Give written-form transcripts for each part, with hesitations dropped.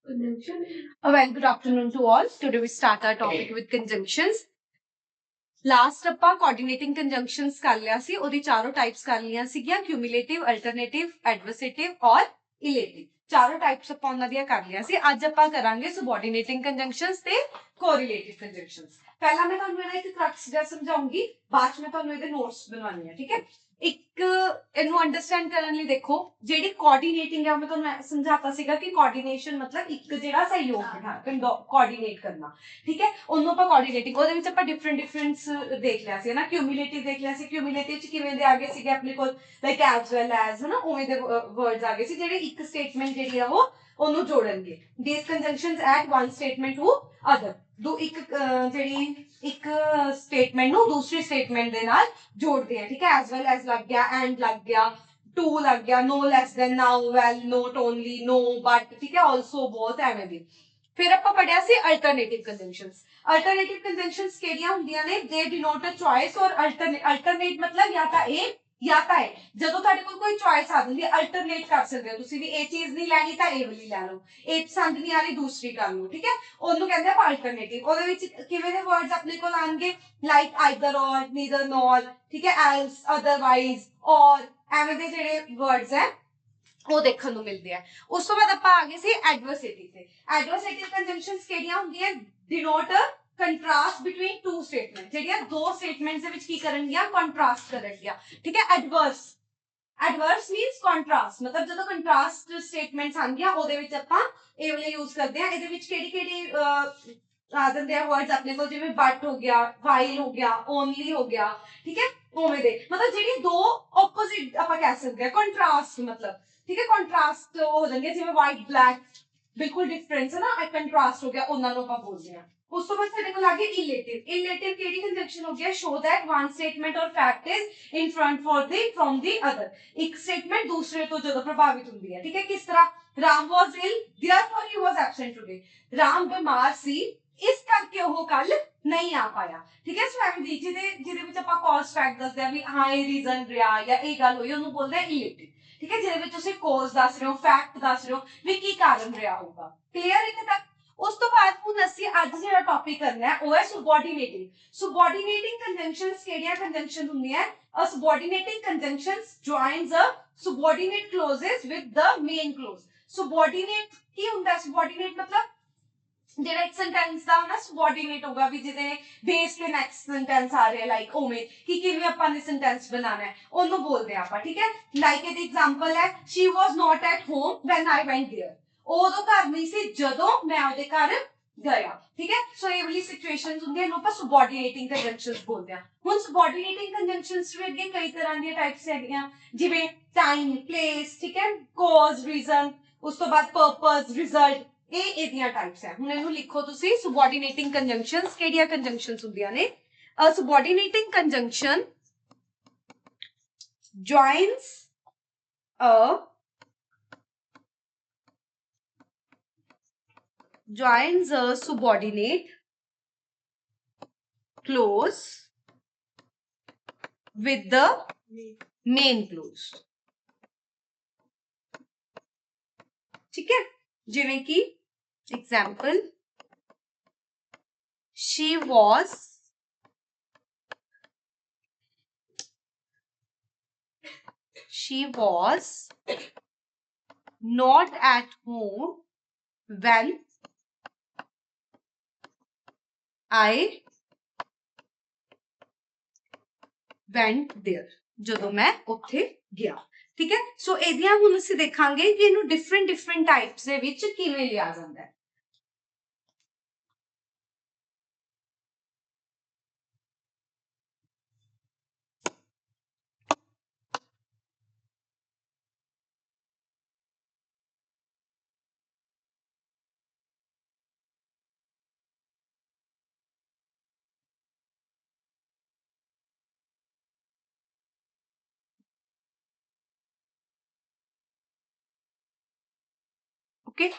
A very good afternoon to all. Today we start our topic with conjunctions. Last ਆਪਾਂ coordinating conjunctions ਕਰ ਲਿਆ ਸੀ, ਉਹਦੀ ਚਾਰੋਂ types ਕਰ ਲਈਆਂ ਸੀਗੀਆਂ, cumulative, alternative, adversative और elative. ਚਾਰੋਂ types ਆਪਾਂ ਉਹਨਾਂ ਦੀਆਂ ਕਰ ਲਿਆ ਸੀ। ਅੱਜ ਆਪਾਂ ਕਰਾਂਗੇ subordinating conjunctions ਤੇ correlative conjunctions. ਪਹਿਲਾਂ ਮੈਂ ਤੁਹਾਨੂੰ ਇਹਦਾ ਇੱਕ crux ਜਿਹਾ ਸਮਝਾਉਂਗੀ, ਬਾਅਦ ਚ ਮੈਂ ਤੁਹਾਨੂੰ ਇਹਦੇ notes ਬਣਾਉਣੇ ਆ, ਠੀਕ ਹੈ। ਇੱਕ ਇਹਨੂੰ ਅੰਡਰਸਟੈਂਡ ਕਰਨ ਲਈ ਦੇਖੋ, ਜਿਹੜੀ ਕੋਆਰਡੀਨੇਟਿੰਗ ਹੈ ਮੈਂ ਤੁਹਾਨੂੰ ਸਮਝਾਤਾ ਸੀਗਾ ਕਿ ਕੋਆਰਡੀਨੇਸ਼ਨ ਮਤਲਬ ਇੱਕ ਜਿਹੜਾ ਸਹਿਯੋਗ ਬਿਠਾ ਕੋਆਰਡੀਨੇਟ ਕਰਨਾ, ਠੀਕ ਹੈ, ਉਹਨੂੰ ਆਪਾਂ ਕੋਆਰਡੀਨੇਟਿੰਗ, ਉਹਦੇ ਵਿੱਚ ਆਪਾਂ ਡਿਫਰੈਂਸ ਦੇਖ ਲਿਆ ਸੀ ਨਾ, ਕਿਊਮੂਲੇਟਿਵ ਦੇਖ ਲਿਆ ਸੀ, ਕਿਊਮੂਲੇਟਿਵ ਚ ਕਿਵੇਂ ਦੇ ਆ ਗਏ ਸੀਗੇ ਆਪਣੇ ਕੋਲ, ਲਾਈਕ ਐਜ਼ ਵੈਲ ਐਜ਼, ਹਨਾ, ਉਵੇਂ ਦੇ ਵਰਡਸ ਆ ਗਏ ਸੀ ਜਿਹੜੇ ਇੱਕ ਸਟੇਟਮੈਂਟ ਜਿਹੜੀ ਆ ਉਹਨੂੰ ਜੋੜਨਗੇ। these conjunctions add one statement to other, ਦੋ ਇੱਕ ਜਿਹੜੀ ਇੱਕ ਸਟੇਟਮੈਂਟ ਨੂੰ ਦੂਸਰੀ ਸਟੇਟਮੈਂਟ ਦੇ ਨਾਲ ਜੋੜਦੇ ਆ, ਠੀਕ ਹੈ। ਐਜ਼ ਵੈਲ ਐਜ਼ ਲੱਗ ਗਿਆ, ਐਂਡ ਲੱਗ ਗਿਆ, ਟੂ ਲੱਗ ਗਿਆ, no less than, now, well, not only, no, but, ਠੀਕ ਹੈ, ਆਲਸੋ, ਬਹੁਤ, ਐਵੇਂ ਦੀ। ਫਿਰ ਆਪਾਂ ਪੜਿਆ ਸੀ ਅਲਟਰਨੇਟਿਵ ਕੰਜੰਕਸ਼ਨਸ। ਅਲਟਰਨੇਟਿਵ ਕੰਜੰਕਸ਼ਨਸ ਕਿਹੜੀਆਂ ਹੁੰਦੀਆਂ ਨੇ? ਦੇ ਡਿਨੋਟ ਅ ਚੁਆਇਸ ਔਰ ਅਲਟਰਨੇਟ ਮਤਲਬ ਜਾਂ ਤਾਂ ਇਹ ਜਾਂ ਤਾਂ ਇਹ। ਜਦੋਂ ਤੁਹਾਡੇ ਕੋਲ ਕੋਈ ਚੁਆਇਸ ਆ ਜਾਂਦੀ ਹੈ, ਅਲਟਰਨੇਟ ਕਰ ਸਕਦੇ ਹੋ ਤੁਸੀਂ ਵੀ, ਇਹ ਚੀਜ਼ ਨਹੀਂ ਲੈਣੀ ਤਾਂ ਇਹ ਵਾਲੀ ਲੈ ਲਓ, ਇਹ ਪਸੰਦ ਨਹੀਂ ਆ ਰਹੀ ਦੂਸਰੀ ਕਰ ਲਓ, ਠੀਕ ਹੈ, ਉਹਨੂੰ ਕਹਿੰਦੇ ਆਪਾਂ ਅਲਟਰਨੇਟਿਵ। ਉਹਦੇ ਵਿੱਚ ਕਿਵੇਂ ਦੇ ਵਰਡਸ ਆਪਣੇ ਕੋਲ ਆਣਗੇ? ਲਾਈਕ ਆਈਦਰ ਔਰ, ਨੀਦਰ ਨੋਰ, ਠੀਕ ਹੈ, ਐਲਸ, ਅਦਰਵਾਈਜ਼, ਔਰ, ਐਵੇਂ ਦੇ ਜਿਹੜੇ ਵਰਡਸ ਹੈ ਉਹ ਦੇਖਣ ਨੂੰ ਮਿਲਦੇ ਆ। ਉਸ ਤੋਂ ਬਾਅਦ ਆਪਾਂ ਆ ਗਏ ਸੀ ਐਡਵਰਸੇਟਿਵ ਤੇ। ਐਡਵਰਸੇਟਿਵ ਕੰਜੰਕਸ਼ਨਸ ਕਿਹੜੀਆਂ ਹੁੰਦੀਆਂ? Denote contrast between two statement, ਜਿਹੜੀਆਂ ਦੋ ਸਟੇਟਮੈਂਟਸ ਦੇ ਵਿੱਚ ਕੀ ਕਰਨਗੀਆਂ? ਕੰਟਰਾਸਟ ਕਰਨਗੀਆਂ, ਠੀਕ ਹੈ। ਐਡਵਰਸ ਮੀਨਸ ਕੰਟਰਾਸਟ, ਮਤਲਬ ਜਦੋਂ ਕੰਟਰਾਸਟ ਸਟੇਟਮੈਂਟਸ ਆਣਗੀਆਂ ਉਹਦੇ ਵਿੱਚ ਆਪਾਂ ਇਹ ਵਾਲੇ ਯੂਜ਼ ਕਰਦੇ ਆ। ਇਹਦੇ ਵਿੱਚ ਕਿਹੜੀ ਆ ਜਾਂਦੇ ਆ ਵਰਡਸ ਆਪਣੇ ਕੋਲ, ਜਿਵੇਂ ਬਟ ਹੋ ਗਿਆ, ਵਾਈਲ ਹੋ ਗਿਆ, ਓਨਲੀ ਹੋ ਗਿਆ, ਠੀਕ ਹੈ, ਉਵੇਂ ਦੇ। ਮਤਲਬ ਜਿਹੜੀ ਦੋ ਆਪੋਜ਼ਿਟ ਆਪਾਂ ਕਹਿ ਸਕਦੇ ਆ, ਕੰਟਰਾਸਟ ਮਤਲਬ, ਠੀਕ ਹੈ, ਕੰਟਰਾਸਟ ਹੋ ਜਾਂਦੇ, ਜਿਵੇਂ ਵਾਈਟ ਬਲੈਕ, ਬਿਲਕੁਲ ਡਿਫਰੈਂਸ ਹੈ ਨਾ, ਕੰਟਰਾਸਟ ਹੋ ਗਿਆ, ਉਹਨਾਂ ਨੂੰ ਆਪਾਂ ਬੋਲਦੇ ਆ। ਉਸ ਤੋਂ ਬਾਅਦ ਸਾਡੇ ਕੋਲ ਆ ਗਿਆ ਇਲੇਟਿਵ। ਇਲੇਟਿਵ ਕਿਹੜੀ ਕੰਜੰਕਸ਼ਨ ਹੋ ਗਿਆ? ਸ਼ੋ ਦੈਟ ਵਨ ਸਟੇਟਮੈਂਟ ਔਰ fact is in front from the other, ਇੱਕ ਸਟੇਟਮੈਂਟ ਦੂਸਰੇ ਤੋਂ ਜਦੋਂ ਪ੍ਰਭਾਵਿਤ ਹੁੰਦੀ ਹੈ, ਠੀਕ ਹੈ। ਕਿਸ ਤਰ੍ਹਾਂ? ਰਾਮ ਵਾਸ ਇਲ therefore he was absent today, Ram ਬਿਮਾਰ ਸੀ ਇਸ ਕਰਕੇ ਉਹ ਕੱਲ ਨਹੀਂ ਆ ਪਾਇਆ, ਠੀਕ ਹੈ। ਸੋ ਐਵੇਂ ਦੀ ਜਿਹਦੇ ਵਿੱਚ ਆਪਾਂ ਕਾਜ਼ ਫੈਕਟ ਦੱਸਦੇ ਆ ਵੀ ਹਾਂ ਇਹ ਰੀਜ਼ਨ ਰਿਹਾ ਜਾਂ ਇਹ ਗੱਲ ਹੋਈ, ਉਹਨੂੰ ਬੋਲਦੇ ਆ ਇਲੇਟਿਵ, ਠੀਕ ਹੈ। ਜਿਹਦੇ ਵਿੱਚ ਤੁਸੀਂ ਕਾਜ਼ ਦੱਸ ਰਹੇ ਹੋ, ਫੈਕਟ ਦੱਸ ਰਹੇ ਹੋ ਵੀ ਕੀ ਕਾਰਨ ਰਿਹਾ ਹੋਊਗਾ। ਕਲੀਅਰ ਇੱਥੇ ਤੱਕ? ਉਸ ਤੋਂ ਬਾਅਦ ਹੁਣ ਅਸੀਂ ਅੱਜ ਜਿਹੜਾ ਟੌਪਿਕ ਕਰਨਾ ਹੈ ਉਹ ਹੈ ਸੁਬੋਰਡੀਨੇਟਿੰਗ। ਸੁਬੋਰਡੀਨੇਟਿੰਗ ਕੰਜੰਕਸ਼ਨਸ ਕਿਹੜੀਆਂ ਕੰਜੰਕਸ਼ਨ ਹੁੰਦੀਆਂ? A subordinating conjunctions joins a subordinate clauses with the main clause. Subordinate ਕੀ ਹੁੰਦਾ? subordinate ਮਤਲਬ ਜਿਹੜਾ ਇੱਕ ਸੈਂਟੈਂਸ ਦਾ ਨਾ subordinate ਹੋਗਾ ਵੀ ਜਿਹਦੇ ਬੇਸ ਤੇ ਨੈਕਸਟ ਸੈਂਟੈਂਸ ਆ ਰਿਹਾ, ਲਾਈਕ ਉਵੇਂ ਕਿ ਕਿਵੇਂ ਆਪਾਂ ਨੇ ਸੈਂਟੈਂਸ ਬਣਾਉਣਾ ਹੈ, ਉਹਨੂੰ ਬੋਲਦੇ ਆਪਾਂ, ਠੀਕ ਹੈ। ਲਾਈਕ ਇਹਦੀ ਐਗਜ਼ਾਮਪਲ ਹੈ, she was not at home when I went there, ਉਹ ਉਦੋਂ ਘਰ ਨਹੀਂ ਸੀ ਜਦੋਂ ਮੈਂ ਉਹਦੇ ਘਰ ਗਿਆ, ਠੀਕ ਹੈ। ਸੋ ਇਹ ਵਾਲੀ ਸਿਚੁਏਸ਼ਨਸ ਹੁੰਦੀਆਂ ਨੂੰ ਆਪਾਂ ਸੁਬੋਰਡੀਨੇਟਿੰਗ ਕੰਜੰਕਸ਼ਨਸ ਬੋਲਦੇ ਆ। ਹੁਣ ਸੁਬੋਰਡੀਨੇਟਿੰਗ ਕੰਜੰਕਸ਼ਨਸ ਵੀ ਅੱਗੇ ਕਈ ਤਰ੍ਹਾਂ ਦੀਆਂ ਟਾਈਪਸ ਹੈਗੀਆਂ, ਜਿਵੇਂ ਟਾਈਮ, ਪਲੇਸ, ਠੀਕ ਹੈ, ਕਾਜ਼, ਰੀਜ਼ਨ, ਉਸ ਤੋਂ ਬਾਅਦ ਪਰਪਸ, ਰਿਜ਼ਲਟ, ਇਹ ਇਹਦੀਆਂ ਟਾਈਪਸ ਹੈ। ਹੁਣ ਇਹਨੂੰ ਲਿਖੋ ਤੁਸੀਂ, ਸੁਬੋਰਡੀਨੇਟਿੰਗ ਕੰਜੰਕਸ਼ਨਸ ਕਿਹੜੀਆਂ ਕੰਜੰਕਸ਼ਨਸ ਹੁੰਦੀਆਂ ਨੇ? ਅ ਸੁਬੋਰਡੀਨੇਟਿੰਗ ਕੰਜੰਕਸ਼ਨ joins a subordinate clause with the main clause, ठीक है। ਜਿਵੇਂ ਕਿ example, she was not at home when I went there, ਜਦੋਂ ਮੈਂ ਉੱਥੇ ਗਿਆ, ਠੀਕ ਹੈ। ਸੋ ਇਹਦੀਆਂ ਹੁਣ ਅਸੀਂ ਦੇਖਾਂਗੇ ਕਿ ਇਹਨੂੰ ਡਿਫਰੈਂਟ ਟਾਈਪਸ ਦੇ ਵਿੱਚ ਕਿਵੇਂ ਲਿਆ ਜਾਂਦਾ ਹੈ। ਓਕੇ,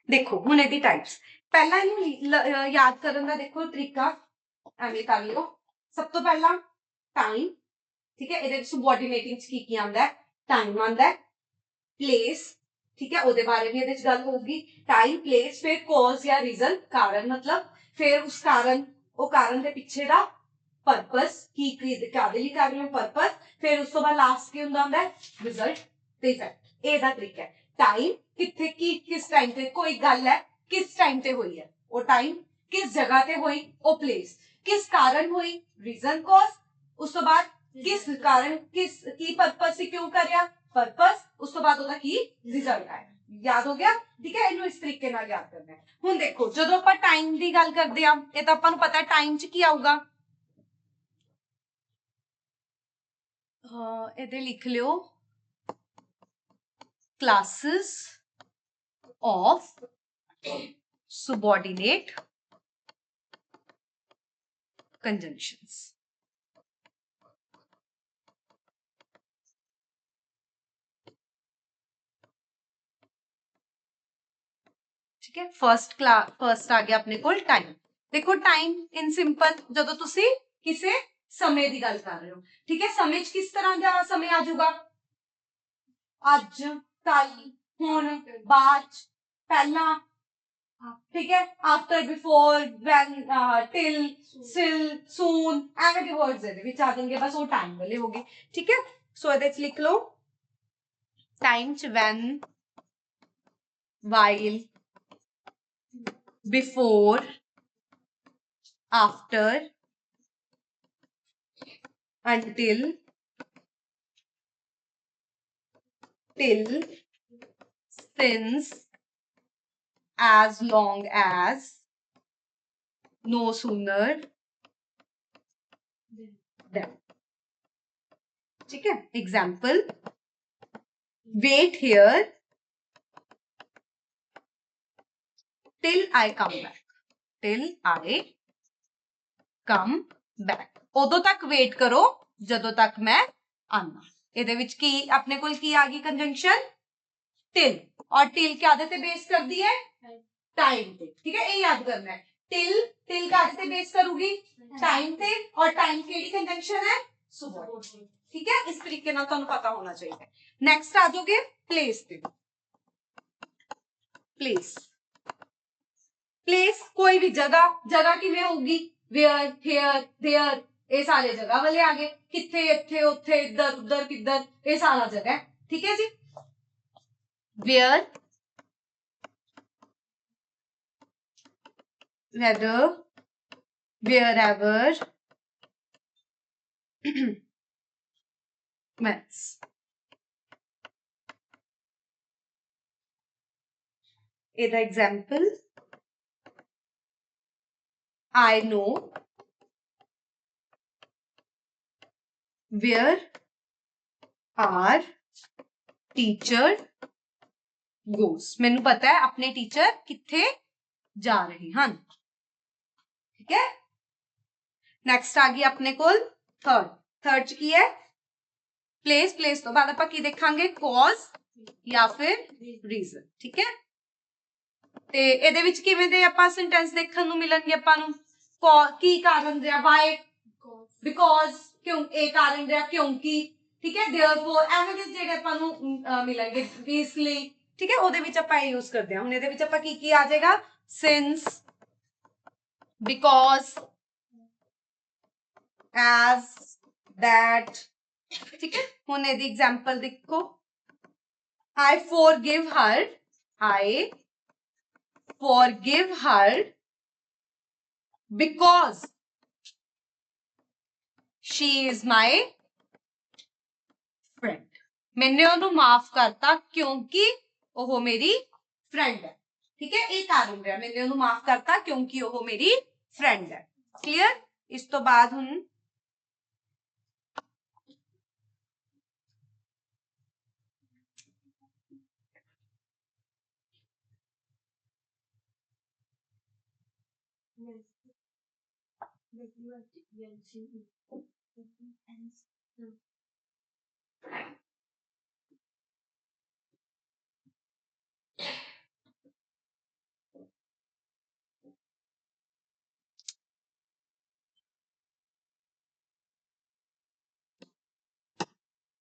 ਦੇਖੋ ਹੁਣ ਇਹਦੀ ਟਾਈਪਸ। ਪਹਿਲਾਂ ਇਹਨੂੰ ਯਾਦ ਕਰਨ ਦਾ ਦੇਖੋ ਤਰੀਕਾ ਐਵੇਂ ਕਰ ਲਿਓ। ਸਭ ਤੋਂ ਪਹਿਲਾਂ ਟਾਈਮ, ਠੀਕ ਹੈ, ਇਹਦੇ ਸੁਬੋਰਡੀਨੇਟਿੰਗ ਚ ਕੀ ਆਉਂਦਾ ਹੈ? ਟਾਈਮ ਆਉਂਦਾ ਹੈ, ਪਲੇਸ, ठीक है ਉਹਦੇ ਬਾਰੇ ਵੀ ਇਹਦੇ ਚ ਗੱਲ ਹੋਊਗੀ टाइम प्लेस फिर कॉज या रीजन कारण मतलब फिर उस कारण ਉਹ ਕਾਰਨ ਦੇ ਪਿੱਛੇ ਦਾ ਪਰਪਸ ਕੀ ਕਾਦੇ ਲਈ ਕਰ ਰਹੇ ਹੋ ਪਰਪਸ ਫਿਰ ਉਸ ਤੋਂ ਬਾਅਦ ਲਾਸਟ ਕੀ ਹੁੰਦਾ ਹੁੰਦਾ ਰਿਜ਼ਲਟ ਤੇ ਇਫੈਕਟ ਇਹਦਾ ਤਰੀਕਾ ਹੈ टाइम कितने की किस टाइम पे कोई गल है किस टाइम पे हुई है वो टाइम किस जगह पे हुई वो प्लेस किस कारण हुई रीजन कॉज उस तो बाद किस कारण किस की पर्पस से क्यों करया पर्पस उस तो बाद ਉਹਦਾ ਕੀ ਰਿਜ਼ਲਟ ਆਇਆ याद हो गया ठीक है ਇਹਨੂੰ ਇਸ ਤਰੀਕੇ ਨਾਲ ਯਾਦ ਕਰਨਾ ਹੈ ਹੁਣ ਦੇਖੋ ਜਦੋਂ ਆਪਾਂ ਟਾਈਮ ਦੀ ਗੱਲ ਕਰਦੇ ਆ ਇਹ ਤਾਂ ਆਪਾਂ ਨੂੰ ਪਤਾ ਹੈ ਟਾਈਮ 'ਚ ਕੀ ਆਊਗਾ ਇਹਦੇ ਲਿਖ ਲਿਓ classes of subordinate conjunctions ठीक है फर्स्ट आ गया अपने को टाइम देखो टाइम इन सिंपल जदों तुसी किसे समय की गल कर रहे हो ठीक है समय किस तरह का समय आ जाऊगा अज कल हुण बाद पहला ठीक है after before when till still soon एवे दे वर्ड्स ਇਹਦੇ ਵਿੱਚ ਆ ਜਾਣਗੇ बस वो टाइम वाले हो गए ठीक है सो ਇਹਦੇ ਵਿੱਚ लिख लो टाइम च when while before after until till since as long as no sooner than ठीक है example wait here till I come back till I come back ਉਦੋਂ ਤੱਕ ਵੇਟ ਕਰੋ ਜਦੋਂ ਤੱਕ ਮੈਂ ਆਨਾ ਇਹਦੇ ਵਿੱਚ ਕੀ ਆਪਣੇ ਕੋਲ ਕੀ ਆ ਗਈ ਕੰਜੰਕਸ਼ਨ till और till कादे पे बेस कर दी है टाइम पे ठीक है ये याद करना है till कादे पे बेस करूंगी टाइम पे और टाइम केड़ी कंजंक्शन है subordinate ठीक है इस तरीके नाल तुहानू पता होना चाहिए नेक्स्ट आ जाओगे प्लेस पे प्लेस प्लेस कोई भी जगह किवें होगी वेयर हियर देयर ये सारे जगह वाले आ गए किथे इथे उथे इधर उधर किधर ये सारा जगह है ठीक है जी where whether wherever maths the example I know where our teacher goes मैनू पता है अपने टीचर किथे जा रहे हैं ठीक है नेक्स्ट आ गई अपने को थर्ड च की है प्लेस तो बाद आप की देखांगे कॉज या फिर रीजन ठीक है ते ਇਹਦੇ ਵਿੱਚ ਕਿਵੇਂ ਦੇ ਆਪਾਂ ਸੈਂਟੈਂਸ ਦੇਖਣ ਨੂੰ ਮਿਲਣਗੇ ਆਪਾਂ ਨੂੰ ਕੀ ਕਾਰਨ ਰਿਹਾ ਵਾਈ ਬਿਕੋਜ਼ ਕਿਉਂ ਇਹ ਕਾਰਨ ਰਿਹਾ ਕਿਉਂਕਿ ਠੀਕ ਹੈ देयरफॉर ਐਵੇਂ ਦੇ ਜਿਹੜੇ ਆਪਾਂ ਨੂੰ ਮਿਲਣਗੇ ਇਸਲੀ ठीक है ਉਹਦੇ ਵਿੱਚ ਆਪਾਂ ਇਹ ਯੂਜ਼ ਕਰਦੇ ਹਾਂ ਹੁਣ ਇਹਦੇ ਵਿੱਚ ਆਪਾਂ ਕੀ ਆ ਜਾਏਗਾ since because as that ठीक है ਹੁਣ ਇਹਦੀ एग्जांपल देखो I forgive her because she is my friend मैंने ਉਹਨੂੰ माफ करता क्योंकि ਉਹ मेरी फ्रेंड है ठीक है ये कारण है मैंने ਉਹਨੂੰ माफ करता क्योंकि ਉਹ मेरी फ्रेंड है क्लियर इस तो बाद ਹੁਣ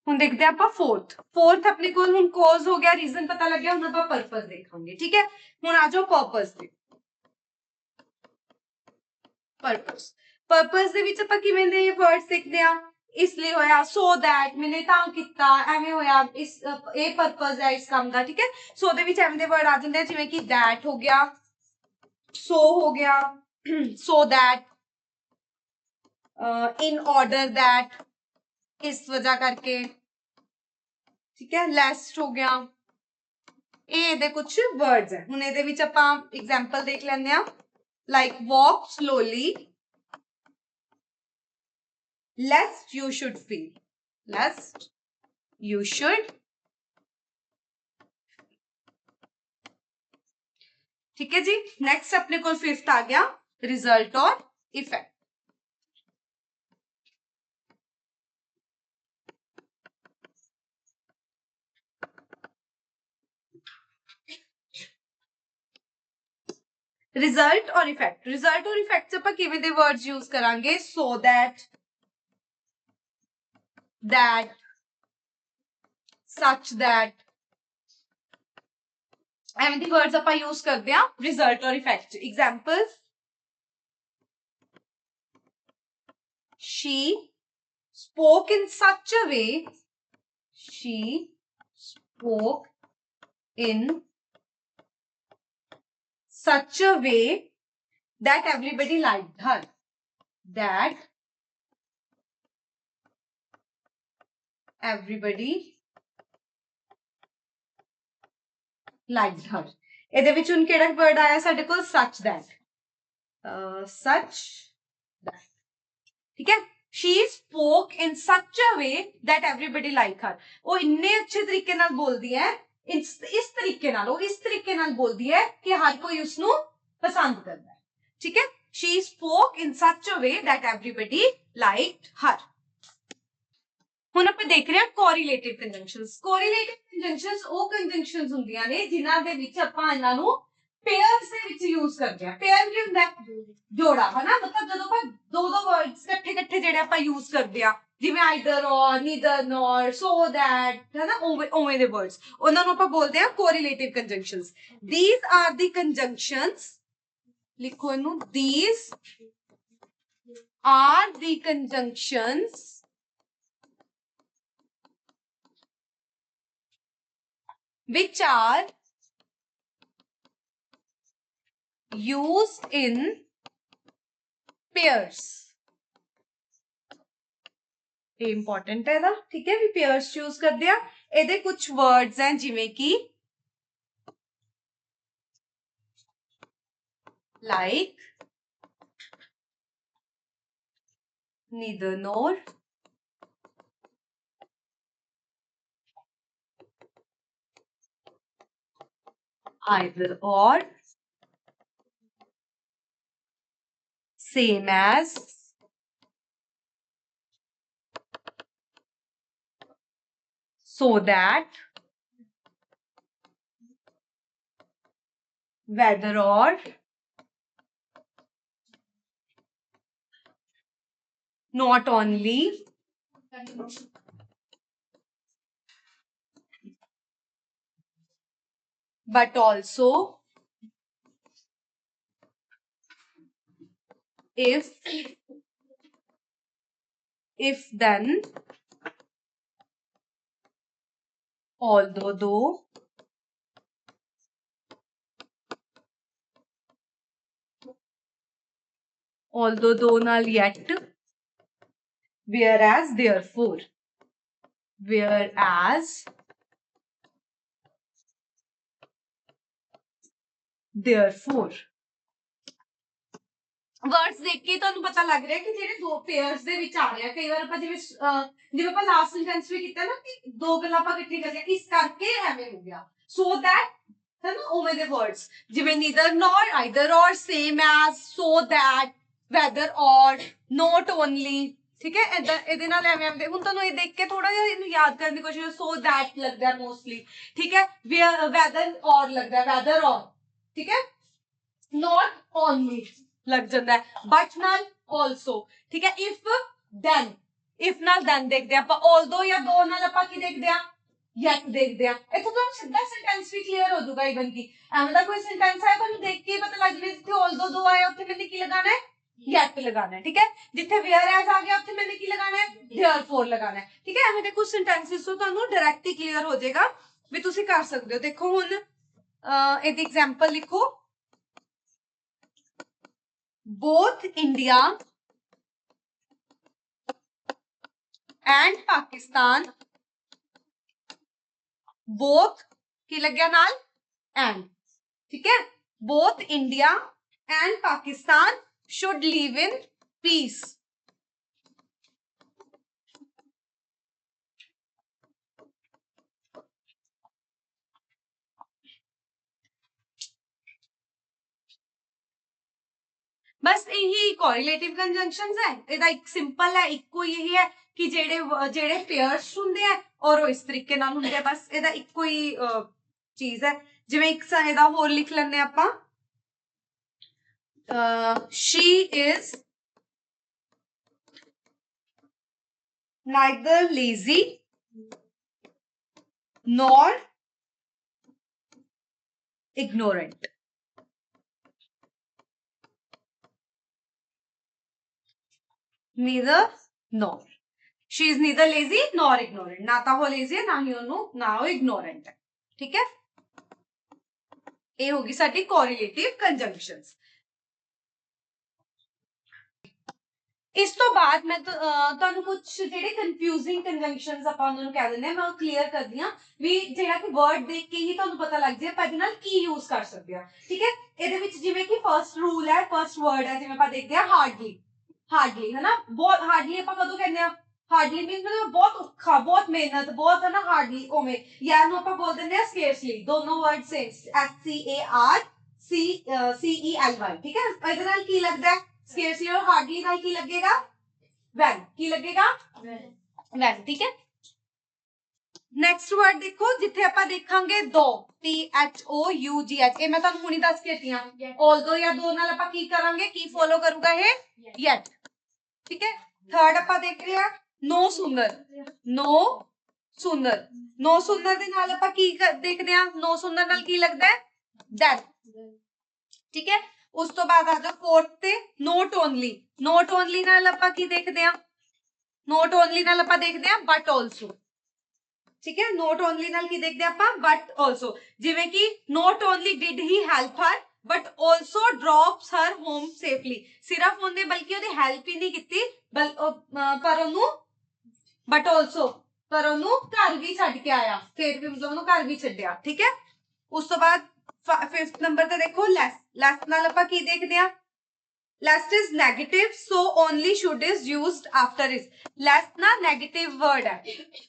ਹੁਣ ਦੇਖਦੇ ਆ ਆਪਾਂ फोर्थ अपने को ਹੁਣ cause हो गया, रीजन पता लग गया, ਹੁਣ ਆਪਾਂ purpose ਦੇਖਾਂਗੇ। ठीक है, ਹੁਣ आ जाओ purpose ਤੇ। purpose ਦੇ ਵਿੱਚ ਆਪਾਂ ਕਿਵੇਂ ਦੇ words ਦੇਖਦੇ ਆ, इसलिए होया, so that मैंने ਤਾਂ ਕੀਤਾ, ਐਵੇਂ ਹੋਇਆ, ਇਸ ਇਹ purpose ਹੈ ਇਸ ਕੰਮ ਦਾ। ठीक है, so ਦੇ ਵਿੱਚ ਐਵੇਂ ਦੇ word ਆ ਜਾਂਦੇ ਆ ਜਿਵੇਂ ਕਿ that ਹੋ ਗਿਆ, so ਹੋ ਗਿਆ, so that, in order that, इस वजह करके। ठीक है, lest हो गया, ਇਹ ਇਹਦੇ ਕੁਝ words ਹੈ। ਹੁਣ ਇਹਦੇ ਵਿੱਚ ਆਪਾਂ example ਦੇਖ ਲੈਂਦੇ ਆ, like walk slowly lest you should feel, lest you should। ठीक है जी, नेक्स्ट अपने को फिफ्थ आ गया रिजल्ट और इफेक्ट। रिजल्ट और इफेक्ट, रिजल्ट और इफेक्ट से ਆਪਾਂ ਕਿਵੇਂ ਦੇ वर्ड्स यूज करांगे, so that, that, such that, ਐਵੇਂ ਦੀ वर्ड्स ਆਪਾਂ यूज ਕਰਦੇ ਆ रिजल्ट और effect. Examples, she spoke in such a way, she spoke in such a way that everybody liked her, that everybody liked her। ਇਹਦੇ ਵਿੱਚ ਹੁਣ ਕਿਹੜਾ ਵਰਡ ਆਇਆ ਸਾਡੇ ਕੋਲ, such that, such that। ठीक है, she spoke in such a way that everybody liked her। वो इन्ने अच्छे तरीके नाल बोलदी है, इस तरीके नाल, वो इस तरीके नाल बोलदी है कि हर कोई उसनु पसंद करता है। ठीक है, she spoke in such a way that everybody liked her। ਹੁਣ ਆਪਾਂ ਦੇਖ ਰਹੇ ਹਾਂ ਕੋਰਿਲੇਟਿਵ ਕੰਜੰਕਸ਼ਨਸ। ਕੋਰਿਲੇਟਿਵ ਕੰਜੰਕਸ਼ਨਸ ਉਹ ਕੰਜੰਕਸ਼ਨਸ ਹੁੰਦੀਆਂ ਨੇ ਜਿਨ੍ਹਾਂ ਦੇ ਵਿੱਚ ਆਪਾਂ ਇਹਨਾਂ ਨੂੰ ਪੇਅਰਸ ਦੇ ਵਿੱਚ ਯੂਜ਼ ਕਰਦੇ ਆ। ਪੇਅਰ ਕੀ ਹੁੰਦਾ ਹੈ, ਜੋੜਾ, ਹਨਾ। ਮਤਲਬ ਜਦੋਂ ਆਪਾਂ ਦੋ ਵਰਡਸ ਇਕੱਠੇ ਜਿਹੜੇ ਆਪਾਂ ਯੂਜ਼ ਕਰਦੇ ਆ, ਜਿਵੇਂ ਆਈਦਰ ਔਰ, ਨੀਦਰ ਨੋਰ, ਸੋ ਦੈਟ, ਹਨਾ, ਉਵੇਂ ਦੇ ਵਰਡਸ, ਉਹਨਾਂ ਨੂੰ ਆਪਾਂ ਬੋਲਦੇ ਆ ਕੋਰਿਲੇਟਿਵ ਕੰਜੰਕਸ਼ਨਸ। ਥੀਸ ਆਰ ਦੀ ਕੰਜੰਕਸ਼ਨਸ, ਲਿਖੋ ਇਹਨੂੰ, these are the ਕੰਜੰਕਸ਼ਨਸ which are used in pairs। ਇਹ इंपॉर्टेंट है ना। ठीक है, भी pairs choose कर दिया। ਇਹਦੇ कुछ words हैं ਜਿਵੇਂ कि like, neither nor, either or, same as, so that, whether or, not only, but also, if then, although though, although though ਨਾਲ yet, whereas therefore, whereas therefore। Words देख के ਤੁਹਾਨੂੰ ਪਤਾ ਲੱਗ ਰਿਹਾ ਕਿ ਜਿਹੜੇ ਦੋ ਪੇਅਰਸ ਦੇ ਵਿੱਚ ਆ ਰਿਹਾ। ਕਈ ਵਾਰ ਆਪਾਂ ਜਿਵੇਂ ਆਪਾਂ ਲਾਸਟ ਸੈਂਟੈਂਸ ਵੀ ਕੀਤਾ ਨਾ ਕਿ ਦੋ ਗੱਲਾਂ ਆਪਾਂ ਇਕੱਠੀ ਕਰ ਲਿਆ, ਇਸ ਕਰਕੇ ਐਵੇਂ ਹੋ ਗਿਆ, ਸੋ ਦੈਟ, ਹੈ ਨਾ, ਉਵੇਂ ਦੇ ਵਰਡਸ ਜਿਵੇਂ ਨੀਦਰ ਨੋਰ, ਆਈਦਰ ਔਰ, same as, so that, weather ਔਰ, ਨੋਟ ਓਨਲੀ। ਠੀਕ ਹੈ, ਏਦਾਂ ਇਹਦੇ ਨਾਲ ਐਵੇਂ ਆਉਂਦੇ। ਹੁਣ ਤੁਹਾਨੂੰ ਇਹ ਦੇਖ ਕੇ ਥੋੜਾ ਜਿਹਾ ਇਹਨੂੰ ਯਾਦ ਕਰਨ ਦੀ ਕੋਸ਼ਿਸ਼, ਸੋ ਦੈਟ ਲੱਗਦਾ ਮੋਸਟਲੀ। ਠੀਕ ਹੈ, ਵੈਦਰ ਔਰ ਲੱਗਦਾ, ਵੈਦਰ ਔਰ। ਠੀਕ ਹੈ, ਨੋਟ ਓਨਲੀ लग जाता है, बट नॉट ऑल्सो। ठीक है, इफ देन, ਇਫ ਨਾਲ ਦੈਨ ਦੇਖਦੇ ਆ ਆਪਾਂ, ਆਲਦੋ ਜਾਂ ਦੋ ਨਾਲ ਆਪਾਂ ਕੀ ਦੇਖਦੇ ਆ, ਯੈਟ ਦੇਖਦੇ ਆ। ਇੱਥੋਂ ਤੁਹਾਨੂੰ ਸਿੱਧਾ ਸੈਂਟੈਂਸ ਵੀ ਕਲੀਅਰ ਹੋ ਜਾਊਗਾ। ਇਵਨ ਕਿ ਐਵੇਂ ਦਾ ਕੋਈ ਸੈਂਟੈਂਸ ਆਇਆ ਤੁਹਾਨੂੰ ਦੇਖ ਕੇ ਹੀ ਪਤਾ ਲੱਗ ਜਾਵੇ ਜਿੱਥੇ ਆਲਦੋ ਦੋ ਆਇਆ ਉੱਥੇ ਮੈंने ਕੀ ਲਗਾਣਾ ਹੈ, yet लगाना है। ठीक है, जिथे वेयर एज आ गया ਉੱਥੇ मैंने ਕੀ ਲਗਾਣਾ ਹੈ, therefore ਲਗਾਣਾ ਹੈ। ठीक है, ਐਵੇਂ ਦੇ ਕੁਝ ਸੈਂਟੈਂਸਸ ਤੋਂ ਤੁਹਾਨੂੰ ਡਾਇਰੈਕਟ ਹੀ ਕਲੀਅਰ ਹੋ ਜਾਏਗਾ ਵੀ ਤੁਸੀਂ ਕਰ ਸਕਦੇ ਹੋ। ਦੇਖੋ ਹੁਣ ਇਹਦੀ ਐਗਜ਼ਾਮਪਲ ਲਿਖੋ, both India and Pakistan, both ਕੀ ਲੱਗਿਆ ਨਾਲ and, ठीक है, both India and Pakistan should live in peace। बस यही कोरिलेटिव कंजंक्शंस है। ਇਹਦਾ ਇੱਕ ਸਿੰਪਲ ਹੈ, ਇੱਕੋ ਹੀ ਹੈ ਕਿ ਜਿਹੜੇ ਪੇਅਰਸ ਹੁੰਦੇ ਆ ਔਰ ਉਹ ਇਸ ਤਰੀਕੇ ਨਾਲ ਹੁੰਦੇ ਆ। ਬਸ ਇਹਦਾ ਇੱਕੋ ਹੀ ਚੀਜ਼ ਹੈ। ਜਿਵੇਂ ਇੱਕ ਇਹਦਾ ਹੋਰ ਲਿਖ ਲੈਂਦੇ ਆਪਾਂ, she is neither lazy nor ignorant। neither nor, she is neither lazy nor ignorant। ना तो वो lazy है ना ही ना वो ignorant है। ठीक है, ये होगी साडी correlative conjunctions। इस तो बाद मैं ਤੁਹਾਨੂੰ कुछ ਜਿਹੜੇ confusing conjunctions ਆਪਾਂ ਉਹਨਾਂ ਨੂੰ ਕਹਿ ਦਿੰਦੇ ਆ, ਮੈਂ ਉਹ ਕਲੀਅਰ ਕਰਦੀ ਆ ਵੀ ਜਿਹੜਾ ਕਿ ਵਰਡ ਦੇਖ ਕੇ ਹੀ ਤੁਹਾਨੂੰ ਪਤਾ ਲੱਗ ਜਾਏ ਆਪਾਂ ਇਹਦੇ ਨਾਲ ਕੀ ਯੂਜ਼ ਕਰ ਸਕਦੇ ਆ। ਠੀਕ ਹੈ, ਇਹਦੇ ਵਿੱਚ ਜਿਵੇਂ ਕਿ ਫਰਸਟ ਰੂਲ ਹੈ, ਫਰਸਟ ਵਰਡ ਹੈ, ਜਿਵੇਂ ਆਪਾਂ ਦੇਖਦੇ ਆ ਹਾਰਡਲੀ, ਹਾਰਡਲੀ ਹੈ ਨਾ, ਬਹੁਤ ਹਾਰਡਲੀ ਆਪਾਂ ਕਦੋਂ ਕਹਿੰਦੇ ਆ, ਹਾਰਡਲੀ ਮੀਨਸ ਮਤਲਬ ਬਹੁਤ ਔਖਾ, ਬਹੁਤ ਮਿਹਨਤ, ਬਹੁਤ ਹੈ ਨਾ, ਹਾਰਡਲੀ ਉਵੇਂ। ਯਾਰ ਨੂੰ ਆਪਾਂ ਬੋਲ ਦਿੰਦੇ ਆ ਸਕੇਅਰਸਲੀ, ਦੋਨੋਂ ਵਰਡ ਸੇਮ, SCARCELY। ਠੀਕ ਹੈ, ਇਹਦੇ ਨਾਲ ਕੀ ਲੱਗਦਾ ਹੈ, ਸਕੇਅਰਸਲੀ और हार्डली ਨਾਲ ਕੀ ਲੱਗੇਗਾ, ਵੈਨ, ਕੀ ਲੱਗੇਗਾ, ਵੈਨ। ਠੀਕ ਹੈ, ਨੈਕਸਟ ਵਰਡ ਦੇਖੋ ਜਿੱਥੇ ਆਪਾਂ ਦੇਖਾਂਗੇ ਦੋ, THOUGH, ਇਹ ਮੈਂ ਤੁਹਾਨੂੰ ਹੁਣੀ ਦੱਸ ਕੇ ਹਟੀ ਆ। ਆਲਦੋ ਜਾਂ ਦੋ ਨਾਲ ਆਪਾਂ ਕੀ ਕਰਾਂਗੇ, ਕੀ ਫੋਲੋ ਕਰੂਗਾ ਇਹ, ਯੈਟ। ਠੀਕ ਹੈ, ਥਰਡ ਆਪਾਂ ਦੇਖ ਰਹੇ ਆ ਨੋ ਸੁੰਦਰ, ਨੋ ਸੁੰਦਰ, ਨੋ ਸੁੰਦਰ ਦੇ ਨਾਲ ਆਪਾਂ ਕੀ ਦੇਖਦੇ ਆ, ਨੋ ਸੁੰਦਰ ਨਾਲ ਕੀ ਲੱਗਦਾ ਹੈ, ਦੈਟ। ਠੀਕ ਹੈ, ਉਸ ਤੋਂ ਬਾਅਦ ਆ ਜਾ फोर्थ ਤੇ नॉट ओनली, नॉट ओनली ਨਾਲ ਆਪਾਂ ਕੀ ਦੇਖਦੇ ਆ, नॉट ओनली ਨਾਲ ਆਪਾਂ ਦੇਖਦੇ ਆ बट आल्सो। ठीक है, नॉट ओनली ਨਾਲ ਕੀ ਦੇਖਦੇ ਆਪਾਂ, बट आल्सो। ਜਿਵੇਂ ਕਿ not only did he help her but also drops her home safely. सिर्फ ਉਹਨੇ ਬਲਕਿ ਉਹਦੀ ਹੈਲਪ ਹੀ ਨਹੀਂ ਕੀਤੀ ਪਰ ਉਹਨੂੰ बट आल्सो ਪਰ ਉਹਨੂੰ ਘਰ ਵੀ ਛੱਡ ਕੇ ਆਇਆ, ਫਿਰ ਵੀ ਮਤਲਬ ਉਹਨੂੰ ਘਰ ਵੀ ਛੱਡਿਆ। ਠੀਕ ਹੈ, ਉਸ ਤੋਂ ਬਾਅਦ फिफ्थ नंबर पे देखो लेस, लेस नाल आपां की देखदे आ, less is negative so only should is used after is. Less ना नेगेटिव वर्ड है।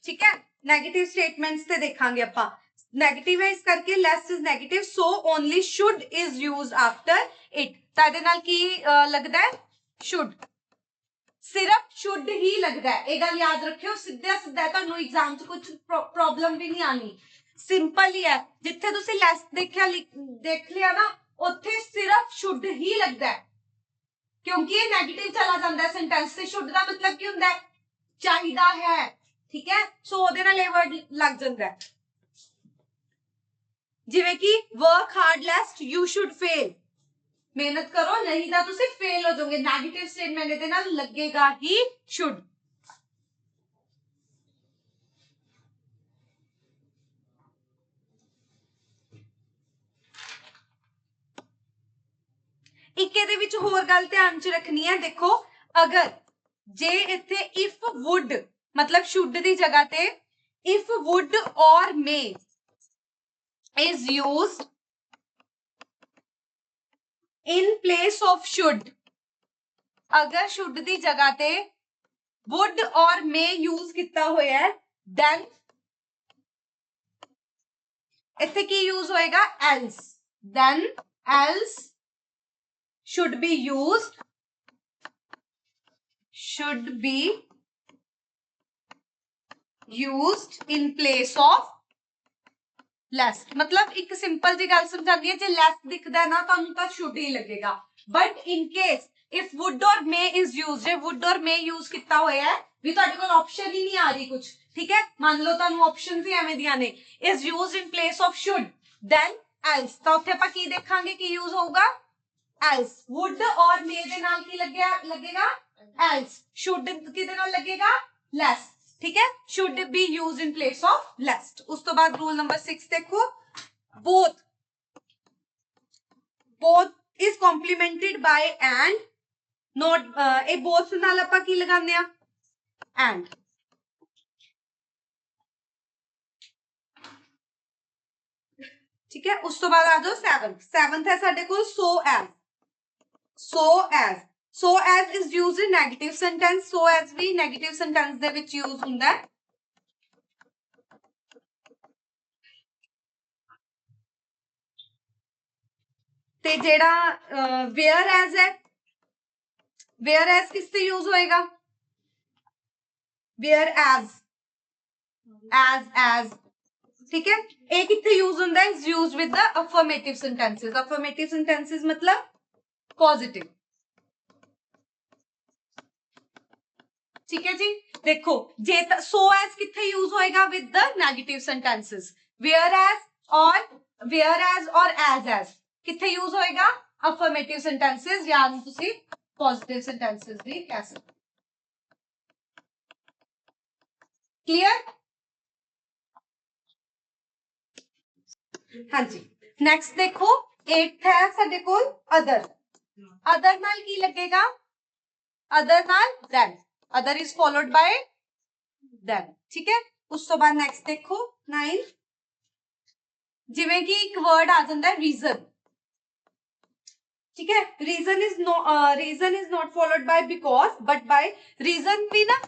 ठीक है, नेगेटिव स्टेटमेंट्स ते देखांगे आपां, नेगेटिव है इस करके less is negative so only should is used after it. तां इहदे नाल की लगदा है, शुड, सिर्फ शुड ही लगदा है। ये गल याद रखियो, सीधा सीधा तुहानू एग्जाम च कुछ प्रॉब्लम भी नहीं आनी, सिंपल ही है। जिथे तुसी लेस देखिया देख लिया ना उत्थे सिर्फ शुड ही लगता है, क्योंकि ये नेगेटिव चला जाता है सेंटेंस से। शुड का मतलब की हुंदा है, चाहिदा है। ठीक है, सो ओदे नाल ये वर्ड लग जाता है। जिवें कि work hard लेस्ट you should fail, मेहनत करो नहीं तो तुसी फेल हो जाओगे। नेगेटिव स्टेटमेंट इहदे नाल लगेगा ही शुड। एक ਇਹਦੇ ਵਿੱਚ ਹੋਰ ਗੱਲ ਧਿਆਨ ਚ ਰੱਖਣੀ ਹੈ। ਦੇਖੋ ਅਗਰ ਜੇ ਇੱਥੇ if would मतलब should ਦੀ ਜਗ੍ਹਾ ਤੇ if would or may is used in place of should, अगर should ਦੀ ਜਗ੍ਹਾ ਤੇ would or may use ਕੀਤਾ ਹੋਇਆ ਹੈ then ਇੱਥੇ ਕੀ use ਹੋਏਗਾ, else। then else should be used in place of less। मतलब एक सिंपल जी गल समझानी है, जे less दिखदा है ना तुहानू तां should ही लगेगा। But in case if would or may is used, J would or may use किता होया है भी तुहाडे कोल ऑप्शन ही नहीं आ रही कुछ, ठीक है। मान लो तुहानू ऑप्शन ही एवें दियां ने, is used in place of should, then else, तो उत्थे आपां की देखांगे कि यूज होगा एल्स। वुड और मे दे नाल की लगेगा एल्स, शुड किदे नाल लगेगा लेस, ठीक है। Should be used in place of lest. उस तो बाद रूल नंबर 6 देखो, both is complemented by and, not a both नाल आपां की लगाने आ एंड, ठीक है। उस तो बाद आ जाओ सेवंथ है साडे कोल so as is used in negative sentence, so as भी नेगेटिव सेंटेंस दे विच यूज हुंदा है। ते जेड़ा वेयर एज है, वेयर एज किससे यूज होएगा, वेयर एज, ठीक है। ए कितने यूज होता है, use with the affirmative sentences. Affirmative sentences मतलब पॉजिटिव, ठीक है जी। देखो जे सो एज कितने यूज होएगा, with the negative sentences. Whereas और एज कितने यूज होएगा, अफर्मेटिव सेंटेंसेस या तुसी पॉजिटिव सेंटेंसेस भी कह सकते। क्लियर, हाँ जी। नेक्स्ट देखो 8th है साडे कोल अदर। अदर नाल की लगेगा, अदर नाल than, other is followed by than, ठीक है। उस तो बाद नेक्स्ट देखो 9, जिवें कि एक वर्ड आ जाता है रीजन, ठीक है। Reason is not followed by because but by, reason भी ना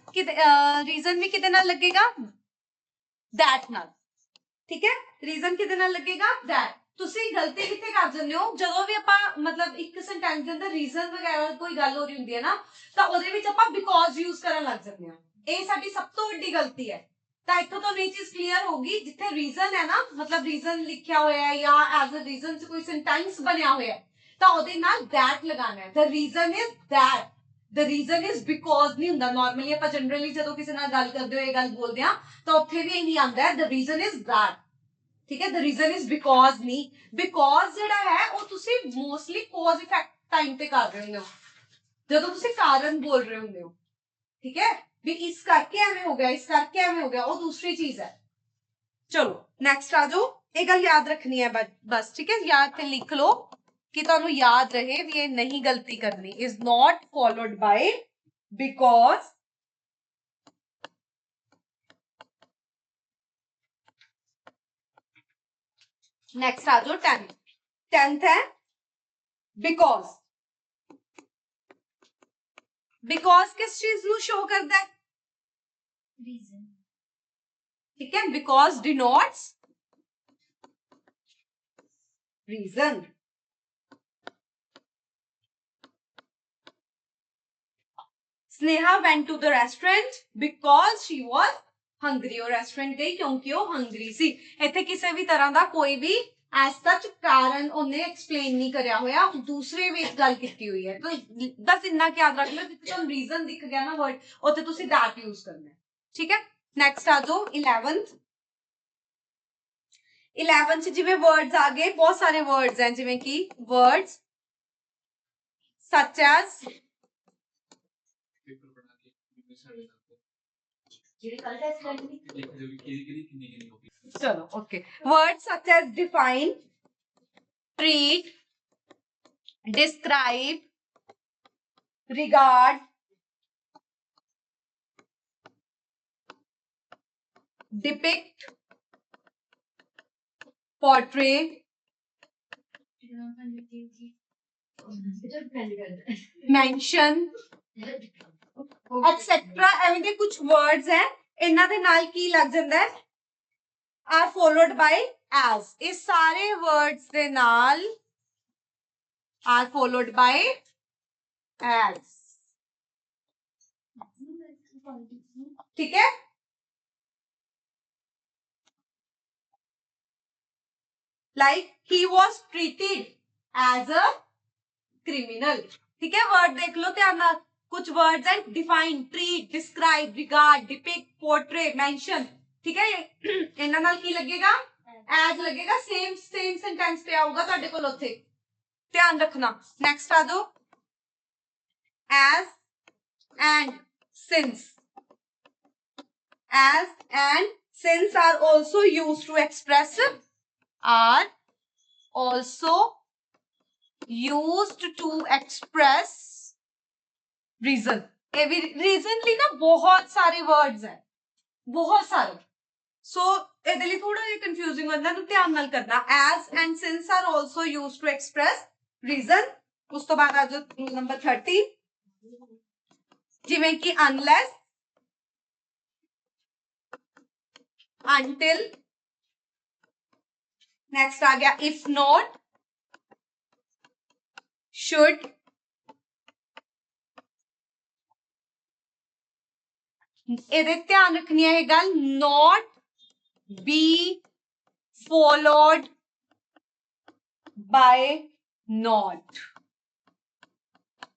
रीजन भी किदे नाल लगेगा, दैट नाल, ठीक है। रीजन किदे नाल लगेगा, दैट। तुसी गलती किथे कर जंदे हो, जदों भी आपां मतलब एक सेंटेंस दे अंदर रीजन वगैरह कोई गल हो रही हुंदी है ना, तां ओदे विच आपां बिकॉज यूज करन लग जंदे हां। ਇਹ ਸਾਡੀ ਸਭ ਤੋਂ ਵੱਡੀ ਗਲਤੀ ਹੈ। ਤਾਂ ਇੱਥੋਂ ਤੁਹਾਨੂੰ ਇਹ ਚੀਜ਼ ਕਲੀਅਰ ਹੋਗੀ, ਜਿੱਥੇ ਰੀਜ਼ਨ ਹੈ ਨਾ, ਮਤਲਬ ਰੀਜ਼ਨ ਲਿਖਿਆ ਹੋਇਆ ਹੈ ਜਾਂ ਐਜ਼ ਅ ਰੀਜ਼ਨ ਚ ਕੋਈ ਸੈਂਟੈਂਸ ਬਣਿਆ ਹੋਇਆ ਹੈ, ਤਾਂ ਉਹਦੇ ਨਾਲ that ਲਗਾਉਣਾ ਹੈ। the reason is that, the reason is because ਨਹੀਂ ਹੁੰਦਾ। ਨਾਰਮਲੀ ਆਪਾਂ ਜਨਰਲੀ ਜਦੋਂ ਕਿਸੇ ਨਾਲ ਗੱਲ ਕਰਦੇ ਹੋ ਇਹ ਗੱਲ ਬੋਲਦੇ ਆ, ਤਾਂ ਉੱਥੇ ਵੀ ਇਹੀ ਆਉਂਦਾ ਹੈ, the reason is that, ठीक है। the reason is because नहीं, because ਜਿਹੜਾ ਹੈ ਉਹ ਤੁਸੀਂ mostly cause effect time ਤੇ ਕਰ ਰਹੇ ਹੁੰਦੇ ਹੋ, ਜਦੋਂ ਤੁਸੀਂ ਕਾਰਨ ਬੋਲ ਰਹੇ ਹੁੰਦੇ ਹੋ, ठीक है। भी इस करके एवें हो गया, इस करके एवें हो गया, वो दूसरी चीज है। चलो नेक्स्ट आ जाओ, एक गल याद रखनी है बस, ठीक है। याद से लिख लो कि तुहानू याद रहे भी ये नहीं गलती करनी, is not followed by because, next आ जाओ 10th है बिकॉज। बिकॉज किस चीज नू शो करता है, रीजन, ठीक है। Because denotes reason. Sneha went to the restaurant because she was hungry। और रेस्टोरेंट गई क्योंकि वो हंग्री सी। इत्थे किसी भी तरह का कोई भी एज सच कारण उन्हें एक्सप्लेन नहीं करया होया, दूसरे विच गल कीती हुई है। तो बस इन्ना याद रख लो, जिथे तुहानू रीजन दिख गया ना वर्ड, उत्थे तुसी दैट यूज करना है, ठीक है। नेक्स्ट आ जाओ 11th जिवें वर्ड्स आ गए, बहुत सारे वर्ड्स हैं, जिवें कि वर्ड्स सच एज, चलो okay, words such as define, treat, describe, regard, depict, portray, mention, etcetera. एवें दे कुछ वर्ड्स हैं, इन्हां दे नाल की लग जांदा है, आर फॉलोड बाय एज। इस सारे वर्ड्स दे नाल आर फॉलोड बाय एज, ठीक है। Like he was treated as a criminal, ठीक है। वर्ड देख लो ध्यान नाल, कुछ वर्ड्स हैं define, treat, describe, regard, depict, portray, mention, ठीक है। इन्हां नाल की लगेगा एज लगेगा, सेम सेम सेंटेंस पे आऊगा तुहाडे कोल उत्थे, ध्यान रखना। नेक्स्ट आ जाओ, as and since. As and since are also used to express reason. रीजनली ना बहुत सारे वर्ड्स हैं, बहुत सारे। सो ਇਹਦੇ ਲਈ ਥੋੜਾ ਜਿਹਾ ਕੰਫਿਊਜ਼ਿੰਗ ਹੁੰਦਾ, ਤਾਂ ਧਿਆਨ ਨਾਲ ਕਰਨਾ। as and since are also used to express reason। ਉਸ ਤੋਂ ਬਾਅਦ ਆ ਜਾਓ ਨੰਬਰ 30, ਜਿਵੇਂ ਕਿ unless, until, next आ गया if not, should, ਇਹਦੇ ਧਿਆਨ ਰੱਖਣੀ ਹੈ ਇਹ ਗੱਲ, not be followed by not।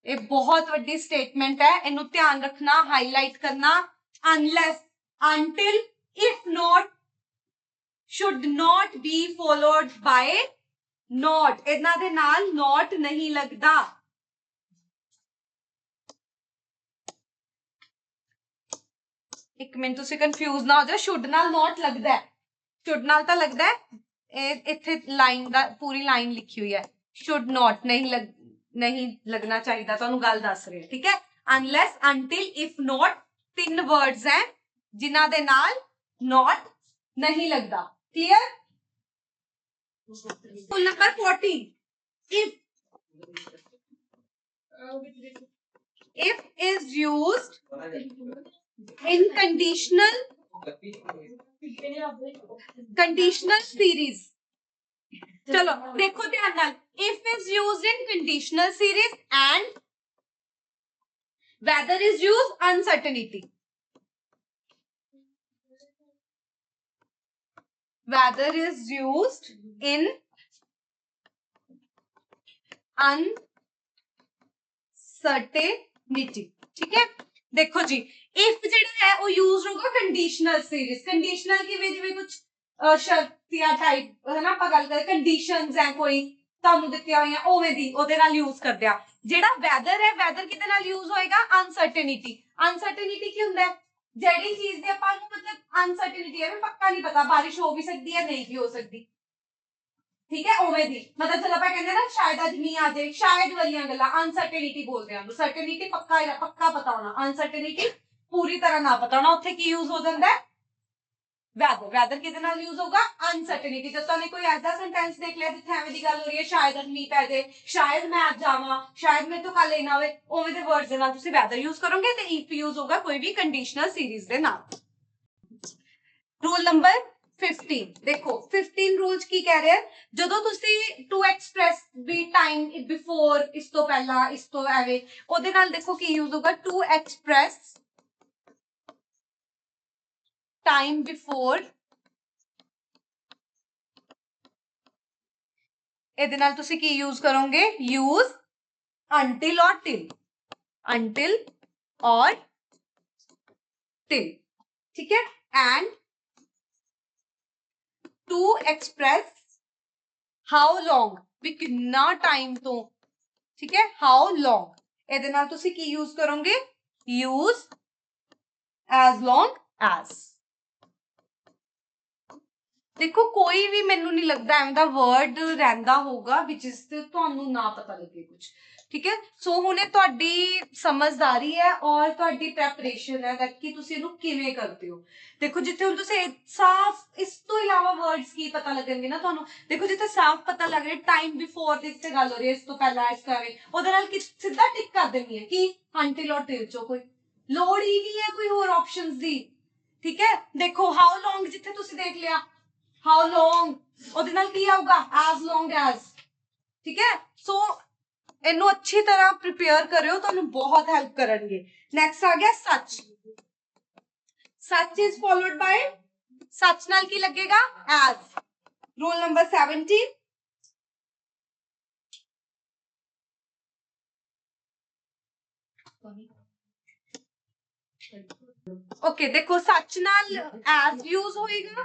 ਇਹ ਬਹੁਤ ਵੱਡੀ ਸਟੇਟਮੈਂਟ ਹੈ, ਇਹਨੂੰ ਧਿਆਨ ਰੱਖਣਾ, ਹਾਈਲਾਈਟ ਕਰਨਾ। unless, until, if not, should not be followed by not। ਇਹਨਾਂ ਦੇ ਨਾਲ not ਨਹੀਂ ਲੱਗਦਾ। ਇੱਕ ਮਿੰਟ ਤੁਸੀਂ ਕੰਫਿਊਜ਼ ਨਾ ਹੋ ਜਾਓ, should ਨਾਲ not ਲੱਗਦਾ ਹੈ, should ਨਾਲ ਤਾਂ ਲੱਗਦਾ ਹੈ, ਇਹ ਇੱਥੇ ਲਾਈਨ ਦਾ ਪੂਰੀ ਲਾਈਨ ਲਿਖੀ ਹੋਈ ਹੈ, should not नहीं लगना चाहिए, ਤੁਹਾਨੂੰ ਗੱਲ ਦੱਸ ਰਹੇ, ਠੀਕ ਹੈ। unless, until, if not, ਤਿੰਨ words हैं ਜਿਨ੍ਹਾਂ ਦੇ ਨਾਲ not नहीं लगता। clear? rule number 14, if is used in conditional series। चलो देखो ध्यान नाल, if is used in conditional series and whether is used uncertainty। whether is used in uncertainty, ठीक है। देखो जी, if ਜਿਹੜਾ ਹੈ ਉਹ यूज होगा कंडीशनल सीरीज। कंडीशनल किवें, जिवें कुछ शर्तिया टाइप है ना, ਆਪਾਂ ਗੱਲ ਕਰਦੇ कंडीशंस है कोई ਤੁਹਾਨੂੰ ਦਿੱਤੀਆਂ ਹੋਈਆਂ ਉਵੇਂ ਦੀ, ਉਹਦੇ ਨਾਲ यूज ਕਰਦੇ ਆ। ਜਿਹੜਾ ਵੈਦਰ ਹੈ, ਵੈਦਰ ਕਿਹਦੇ ਨਾਲ यूज ਹੋਏਗਾ, ਅਨਸਰਟੇਨਿਟੀ। ਅਨਸਰਟੇਨਿਟੀ ਕੀ ਹੁੰਦਾ ਹੈ, ਜਿਹੜੀ ਚੀਜ਼ ਦੀ ਆਪਾਂ ਨੂੰ ਮਤਲਬ ਅਨਸਰਟੇਨਿਟੀ ਹੈ, ਪੱਕਾ ਨਹੀਂ ਪਤਾ, ਬਾਰਿਸ਼ ਹੋ ਵੀ ਸਕਦੀ ਹੈ, ਨਹੀਂ ਵੀ ਹੋ ਸਕਦੀ, ठीक है। उवें दी मतलब चलो ਆਪਾਂ ਕਹਿੰਦੇ ना शायद ਅੱਜ ਮੀਂਹ ਆ ਜਾਏ, शायद ਵਾਲੀਆਂ ਗੱਲਾਂ ਅਨਸਰਟੇਨਿਟੀ ਬੋਲਦੇ ਆ। ਸਰਟੇਨਿਟੀ ਪੱਕਾ ਪਤਾ ਹੋਣਾ, ਅਨਸਰਟੇਨਿਟੀ ਪੂਰੀ ਤਰ੍ਹਾਂ ਨਾ ਪਤਾ ਹੋਣਾ। ਉੱਥੇ ਕੀ यूज हो ਜਾਂਦਾ है, वैदर। वैदर किहदे नाल यूज होगा, अनसर्टेनिटी। जब तुहानू कोई ऐसा सेंटेंस देख लिया जिथे एवें दी गल हो रही है, शायद अज मींह पै जाए, शायद मैं अज जावां, शायद मेरे तो कल ना होवे, उवें दे वर्ड्स दे नाल तुसीं वैदर यूज करोगे ते इफ यूज होगा कोई भी कंडीशनल सीरीज दे नाल। रूल नंबर 15 देखो, 15 रूल्स की कह रहे हैं, जदों तुसीं टू एक्सप्रेस भी टाइम बिफोर, इस तो पहला, इस तो एवें, ओहदे नाल देखो की यूज होगा, टू एक्सप्रेस टाइम बिफोर। ਇਹਦੇ ਨਾਲ ਤੁਸੀਂ ਕੀ यूज करोगे, use until or till, until or till, ठीक है। and to express how long, भी कितना टाइम तो, ठीक है, how long। ਇਹਦੇ ਨਾਲ ਤੁਸੀਂ ਕੀ यूज करोगे, use as long as। देखो कोई भी मैनू नहीं लगता एवं दा वर्ड रहिंदा होगा विच इस ते तुहानू ना पता लगे कुछ, ठीक है। सो हुणे तुहाडी समझदारी है और तुहाडी प्रैपरेशन है दैट कि तुसीं इहनू किवें करदे हो। देखो जिथे हुण तुसीं साफ, इस तो इलावा वर्ड्स की पता लगणगे ना तुहानू। देखो जिथे साफ पता लग रहा टाइम बिफोर दी ते गल हो रही है, इस तो पहला, इस करें, ओहदे नाल कि सीधा टिक कर देनी है कि until और till चो कोई लोड़ ही नहीं है कोई होर ऑप्शंस दी, ठीक है। देखो हाउ लॉन्ग जिथे तुसीं देख लिया, how long ਉਹਦੇ ਨਾਲ ਕੀ ਆਊਗਾ, as long as, ठीक है। सो ਇਹਨੂੰ अच्छी तरह प्रिपेयर करियो, ਤੁਹਾਨੂੰ बहुत हेल्प ਕਰਨਗੇ। नेक्स्ट आ गया सच। सच इज फॉलोड बाय, सच ਨਾਲ ਕੀ ਲੱਗੇਗਾ, as। रूल नंबर 17, ओके देखो सच नाल एज यूज होएगा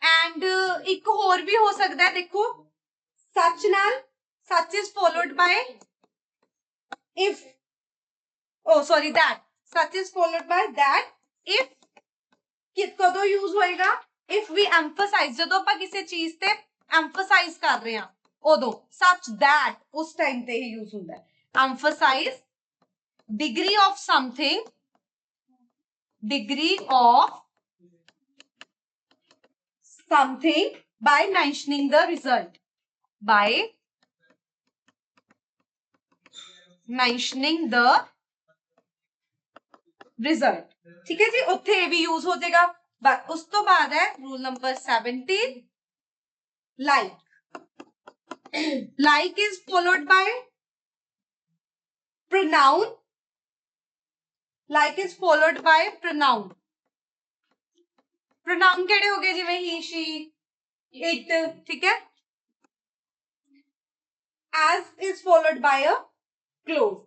एंड एक होर भी हो सकता है देखो सच नाल such is followed by if oh sorry that such is followed by that if कदों यूज होएगा इफ वी एम्फसाइज जदों ਆਪਾਂ ਕਿਸੇ ਚੀਜ਼ ਤੇ एम्फसाइज कर रहे हैं उदों सच दैट उस टाइम ते ही यूज होता है emphasise degree of something degree of something by mentioning the result by mentioning the result ठीक है जी उत्थे भी यूज हो जाएगा बस उस तो बाद है rule number 17 like is followed by pronoun like is followed by pronoun pronoun केड़े हो गए जिवें he she it ठीक है as is followed by a clause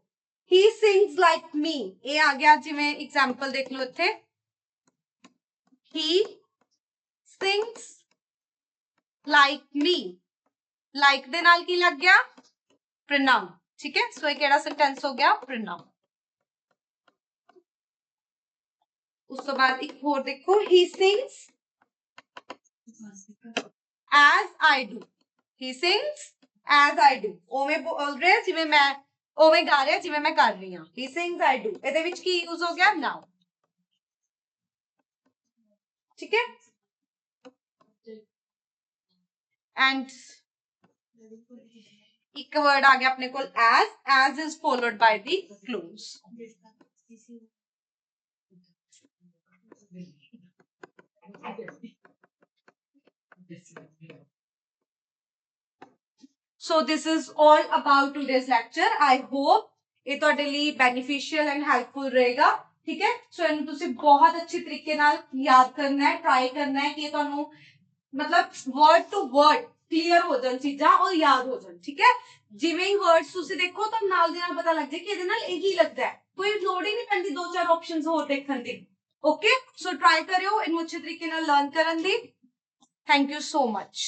he sings like me ये आ गया जिवें एग्जांपल देख लो इत्थे he sings like me like दे नाल की लग गया pronoun ठीक है सो ये केड़ा सेंटेंस हो गया pronoun उस तो बाद एक और देखो he sings as I do he sings as I do ओवें बोल रहे जिवें मैं ओवें गा रहे जिवें मैं कर रही हां he sings I do ਇਹਦੇ ਵਿੱਚ ਕੀ यूज हो गया now ठीक है एंड एक वर्ड आ गया अपने को as is followed by the clause so this is all about today's lecture I hope ਇਹ ਤੁਹਾਡੇ ਲਈ beneficial and helpful ਰਹੇਗਾ ठीक है सो ਇਹਨੂੰ ਤੁਸੀਂ ਬਹੁਤ ਅੱਛੇ ਤਰੀਕੇ ਨਾਲ ਯਾਦ ਕਰਨਾ ਹੈ ਟਰਾਈ ਕਰਨਾ ਹੈ ਕਿ ਤੁਹਾਨੂੰ मतलब word to word clear ਹੋ ਜਾਣ ਚੀਜ਼ਾਂ ਔਰ ਯਾਦ ਹੋ ਜਾਣ ਠੀਕ ਹੈ ਜਿਵੇਂ ਹੀ words ਤੁਸੀਂ ਦੇਖੋ ਤਾਂ ਨਾਲ ਦੇ ਨਾਲ ਪਤਾ ਲੱਗ ਜਾਏ ਕਿ ਇਹਦੇ ਨਾਲ ਇਹੀ ਲੱਗਦਾ ਹੈ ਕੋਈ ਲੋੜ ਹੀ ਨਹੀਂ ਪੈਂਦੀ ਦੋ ਚਾਰ ਆਪਸ਼ਨਸ ਹੋਰ ਦੇਖਣ ਦੀ ਓਕੇ ਸੋ ਟਰਾਈ ਕਰਿਓ ਇਹਨੂੰ ਅੱਛੇ ਤਰੀਕੇ ਨਾਲ ਲਰਨ ਕਰਨ ਦੀ ਥੈਂਕ ਯੂ ਸੋ ਮਚ